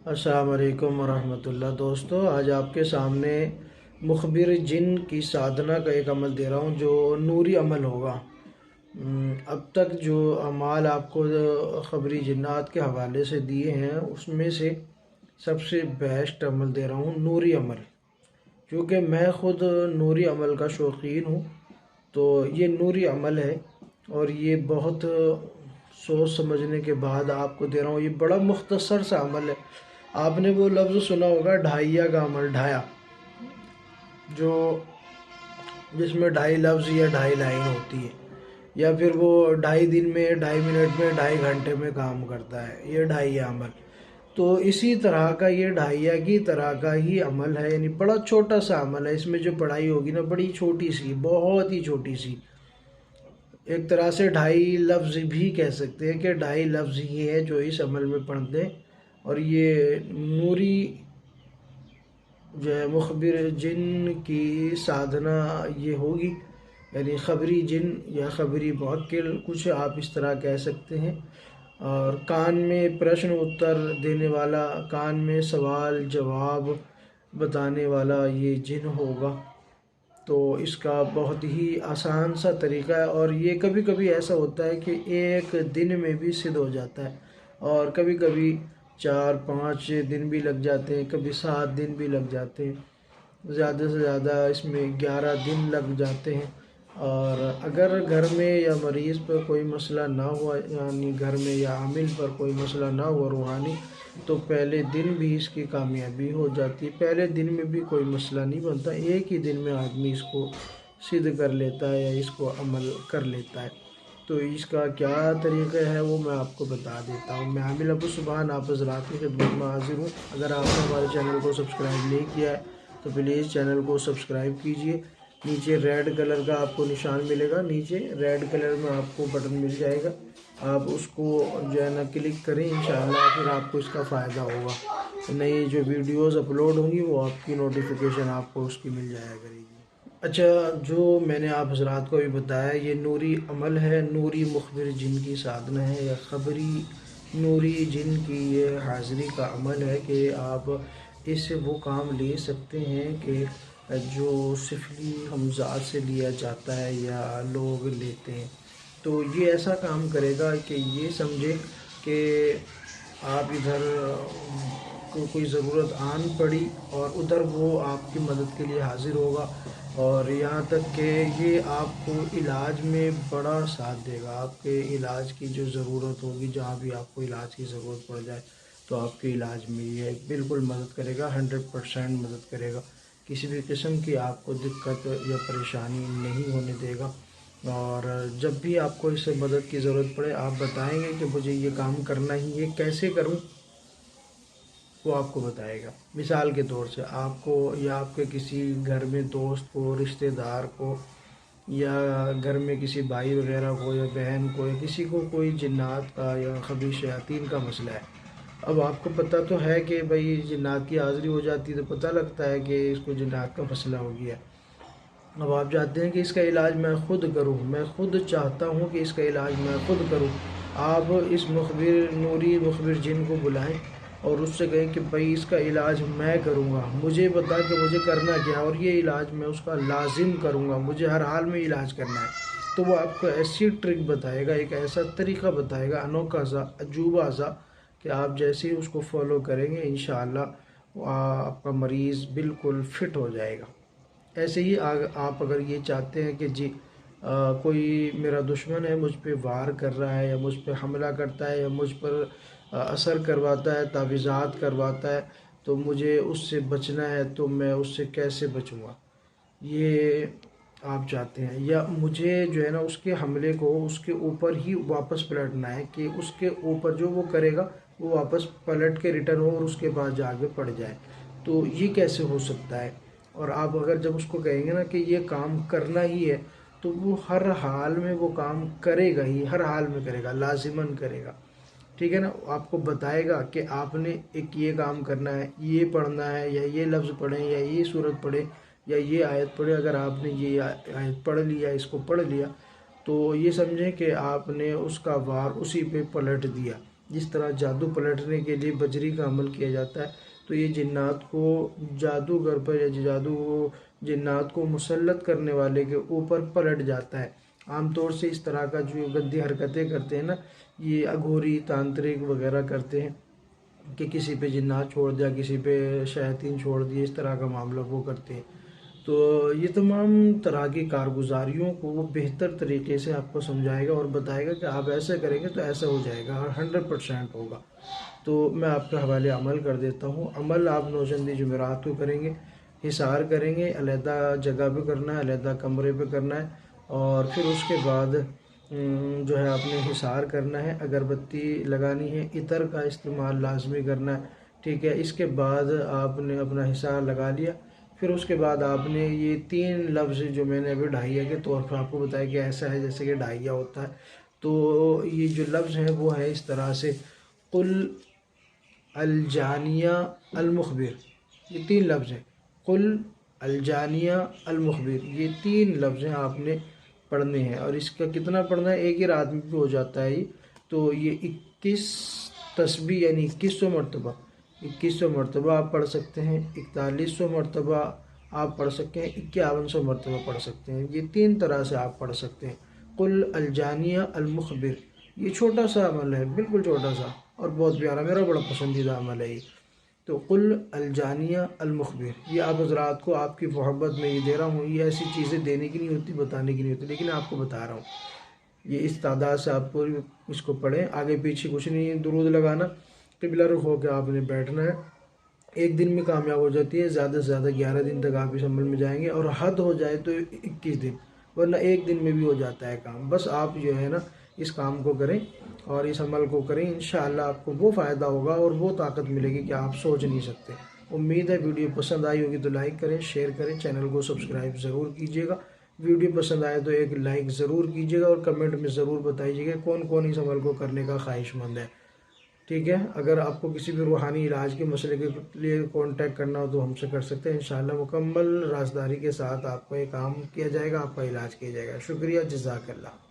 السلام علیکم ورحمۃ اللہ دوستو، آج آپ کے سامنے مخبر جن کی سادھنا کا ایک عمل دے رہا ہوں جو نوری عمل ہوگا۔ اب تک جو اعمال آپ کو خبری جنات کے حوالے سے دیے ہیں اس میں سے سب سے بیسٹ عمل دے رہا ہوں، نوری عمل۔ کیونکہ میں خود نوری عمل کا شوقین ہوں تو یہ نوری عمل ہے، اور یہ بہت سوچ سمجھنے کے بعد آپ کو دے رہا ہوں۔ یہ بڑا مختصر سا عمل ہے۔ آپ نے وہ لفظ سنا ہوگا ڈھائیا کا عمل، ڈھایا، جس میں 2.5 لفظ یا 2.5 لائن ہوتی ہے، یا پھر وہ 2.5 دن میں 2.5 منٹ میں 2.5 گھنٹے میں کام کرتا ہے، یہ ڈھائیا عمل۔ تو اسی طرح کا یہ ڈھائیا کی طرح کا ہی عمل ہے، یعنی بڑا چھوٹا سا عمل ہے۔ اس میں جو پڑھائی ہوگی نا بڑی چھوٹی سی، بہت ہی چھوٹی سی، ایک طرح سے 2.5 لفظ بھی کہہ سکتے ہیں کہ 2.5 لفظ ہی ہے جو اس عمل میں پڑھتے ہیں۔ اور یہ نوری جو ہے مخبر جن کی سادھنا یہ ہوگی، یعنی خبری جن یا خبری موکل، کچھ آپ اس طرح کہہ سکتے ہیں۔ اور کان میں پرشن اتر دینے والا، کان میں سوال جواب بتانے والا یہ جن ہوگا۔ تو اس کا بہت ہی آسان سا طریقہ ہے، اور یہ کبھی کبھی ایسا ہوتا ہے کہ ایک دن میں بھی سدھ ہو جاتا ہے، اور کبھی کبھی 4-5 دن بھی لگ جاتے ہیں، کبھی 7 دن بھی لگ جاتے ہیں، زیادہ سے زیادہ اس میں 11 دن لگ جاتے ہیں۔ اور اگر گھر میں یا مریض پر کوئی مسئلہ نہ ہوا، یعنی گھر میں یا عامل پر کوئی مسئلہ نہ ہوا روحانی، تو پہلے دن بھی اس کی کامیابی ہو جاتی ہے۔ پہلے دن میں بھی کوئی مسئلہ نہیں بنتا، ایک ہی دن میں آدمی اس کو سدھ کر لیتا ہے یا اس کو عمل کر لیتا ہے۔ تو اس کا کیا طریقہ ہے وہ میں آپ کو بتا دیتا ہوں۔ میں عامل ابو سبحان آپ حضرات کی خدمت میں حاضر ہوں۔ اگر آپ نے ہمارے چینل کو سبسکرائب نہیں کیا ہے تو پلیز چینل کو سبسکرائب کیجئے۔ نیچے ریڈ کلر کا آپ کو نشان ملے گا، نیچے ریڈ کلر میں آپ کو بٹن مل جائے گا، آپ اس کو جو ہے نا کلک کریں، انشاءاللہ پھر آپ کو اس کا فائدہ ہوگا۔ نئی جو ویڈیوز اپلوڈ ہوں گی وہ آپ کی نوٹیفیکیشن آپ کو اس کی مل جایا کرے گی۔ اچھا، جو میں نے آپ حضرات کو بھی بتایا یہ نوری عمل ہے، نوری مخبر جن کی سادھنا ہے، یا خبری نوری جن کی یہ حاضری کا عمل ہے کہ آپ اس سے وہ کام لے سکتے ہیں کہ جو سفلی حمزات سے لیا جاتا ہے یا لوگ لیتے ہیں۔ تو یہ ایسا کام کرے گا کہ یہ سمجھے کہ آپ ادھر کو کوئی ضرورت آن پڑی اور ادھر وہ آپ کی مدد کے لیے حاضر ہوگا، اور یہاں تک کہ یہ آپ کو علاج میں بڑا ساتھ دے گا۔ آپ کے علاج کی جو ضرورت ہوگی، جہاں بھی آپ کو علاج کی ضرورت پڑ جائے تو آپ کے علاج میں یہ بالکل مدد کرے گا، 100% مدد کرے گا۔ کسی بھی قسم کی آپ کو دقت یا پریشانی نہیں ہونے دے گا، اور جب بھی آپ کو اس سے مدد کی ضرورت پڑے آپ بتائیں گے کہ مجھے یہ کام کرنا ہی ہے، کیسے کروں وہ آپ کو بتائے گا۔ مثال کے طور سے آپ کو یا آپ کے کسی گھر میں دوست کو، رشتہ دار کو، یا گھر میں کسی بھائی وغیرہ کو یا بہن کو، یا کسی کو کوئی جنات کا یا خبیث شیاطین کا مسئلہ ہے۔ اب آپ کو پتہ تو ہے کہ بھئی جنات کی حاضری ہو جاتی ہے تو پتہ لگتا ہے کہ اس کو جنات کا مسئلہ ہو گیا۔ اب آپ چاہتے ہیں کہ اس کا علاج میں خود کروں، میں خود چاہتا ہوں کہ اس کا علاج میں خود کروں۔ آپ اس نوری مخبر جن کو بلائیں اور اس سے کہیں کہ بھئی اس کا علاج میں کروں گا، مجھے بتا کہ مجھے کرنا کیا، اور یہ علاج میں اس کا لازم کروں گا، مجھے ہر حال میں علاج کرنا ہے۔ تو وہ آپ کو ایسی ٹرک بتائے گا، ایک ایسا طریقہ بتائے گا، انوکھا سا، عجوبہ سا، کہ آپ جیسے ہی اس کو فالو کریں گے انشاءاللہ آپ کا مریض بالکل فٹ ہو جائے گا۔ ایسے ہی آپ اگر یہ چاہتے ہیں کہ جی کوئی میرا دشمن ہے، مجھ پہ وار کر رہا ہے، یا مجھ پہ حملہ کرتا ہے، یا مجھ پر اثر کرواتا ہے، تعویذات کرواتا ہے، تو مجھے اس سے بچنا ہے، تو میں اس سے کیسے بچوں گا، یہ آپ چاہتے ہیں، یا مجھے جو ہے نا اس کے حملے کو اس کے اوپر ہی واپس پلٹنا ہے کہ اس کے اوپر جو وہ کرے گا وہ واپس پلٹ کے ریٹرن ہو اور اس کے بعد جا کے پڑ جائے، تو یہ کیسے ہو سکتا ہے؟ اور آپ اگر جب اس کو کہیں گے نا کہ یہ کام کرنا ہی ہے تو وہ ہر حال میں وہ کام کرے گا ہی، ہر حال میں کرے گا، لازماً کرے گا، ٹھیک ہے نا۔ آپ کو بتائے گا کہ آپ نے ایک یہ کام کرنا ہے، یہ پڑھنا ہے، یا یہ لفظ پڑھیں، یا یہ صورت پڑھیں، یا یہ آیت پڑھیں۔ اگر آپ نے یہ آیت پڑھ لیا، اس کو پڑھ لیا، تو یہ سمجھیں کہ آپ نے اس کا وار اسی پہ پلٹ دیا، جس طرح جادو پلٹنے کے لیے بجری کا عمل کیا جاتا ہے، تو یہ جنات کو جادوگر پر یا جنات کو مسلط کرنے والے کے اوپر پلٹ جاتا ہے۔ عام طور سے اس طرح کا جو گندی حرکتیں کرتے ہیں نا، یہ اگھوری تانترک وغیرہ کرتے ہیں کہ کسی پہ جنات چھوڑ دیا، کسی پہ شیاطین چھوڑ دیے، اس طرح کا معاملہ وہ کرتے ہیں۔ تو یہ تمام طرح کی کارگزاریوں کو وہ بہتر طریقے سے آپ کو سمجھائے گا اور بتائے گا کہ آپ ایسے کریں گے تو ایسا ہو جائے گا اور 100% ہوگا۔ تو میں آپ کے حوالے عمل کر دیتا ہوں۔ عمل آپ نوچندی جمعرات کو کریں گے، حصار کریں گے، علیحدہ جگہ پہ کرنا ہے، علیحدہ کمرے پہ کرنا ہے، اور پھر اس کے بعد جو ہے آپ نے حصار کرنا ہے، اگربتی لگانی ہے، عطر کا استعمال لازمی کرنا ہے، ٹھیک ہے۔ اس کے بعد آپ نے اپنا حصار لگا لیا، پھر اس کے بعد آپ نے یہ 3 لفظ جو میں نے ابھی ڈھائیا کے طور پر آپ کو بتایا کہ ایسا ہے جیسے کہ ڈھائیا ہوتا ہے، تو یہ جو لفظ ہیں وہ ہے اس طرح سے: قل الجانیہ المخبر، یہ 3 لفظ ہیں۔ قل الجانیہ المخبر، یہ 3 لفظ ہیں آپ نے پڑھنے ہیں، اور اس کا کتنا پڑھنا ہے؟ ایک ہی رات میں بھی ہو جاتا ہے یہ، تو یہ 21 تسبیح یعنی 2100 مرتبہ، 2100 مرتبہ آپ پڑھ سکتے ہیں، 4100 مرتبہ آپ پڑھ سکتے ہیں، 5100 مرتبہ پڑھ سکتے ہیں۔ یہ 3 طرح سے آپ پڑھ سکتے ہیں۔ قل الجانیہ المخبر، یہ چھوٹا سا عمل ہے، بالکل چھوٹا سا اور بہت پیارا، میرا بڑا پسندیدہ عمل ہے یہ۔ تو قل الجانیہ المخبر، یہ آپ حضرات کو آپ کی محبت میں یہ دے رہا ہوں، یہ ایسی چیزیں دینے کی نہیں ہوتی، بتانے کی نہیں ہوتی، لیکن آپ کو بتا رہا ہوں۔ یہ اس تعداد سے آپ کو اس کو پڑھیں، آگے پیچھے کچھ نہیں ہے، درود لگانا، قبلہ رخ ہو کے آپ نے بیٹھنا ہے۔ ایک دن میں کامیاب ہو جاتی ہے، زیادہ سے زیادہ 11 دن تک آپ اس عمل میں جائیں گے، اور حد ہو جائے تو 21 دن، ورنہ ایک دن میں بھی ہو جاتا ہے کام۔ بس آپ جو ہے نا اس کام کو کریں اور اس عمل کو کریں، انشاءاللہ آپ کو وہ فائدہ ہوگا اور وہ طاقت ملے گی کہ آپ سوچ نہیں سکتے۔ امید ہے ویڈیو پسند آئی ہوگی تو لائک کریں، شیئر کریں، چینل کو سبسکرائب ضرور کیجیے گا۔ ویڈیو پسند آئے تو ایک لائک ضرور کیجیے گا، اور کمنٹ میں ضرور بتائیے گا کون کون اس عمل کو کرنے کا خواہش مند ہے، ٹھیک ہے۔ اگر آپ کو کسی بھی روحانی علاج کے مسئلے کے لیے کانٹیکٹ کرنا ہو تو ہم سے کر سکتے ہیں، انشاءاللہ مکمل رازداری کے ساتھ آپ کو یہ کام کیا جائے گا، آپ کا علاج کیا جائے گا۔ شکریہ، جزاک اللہ۔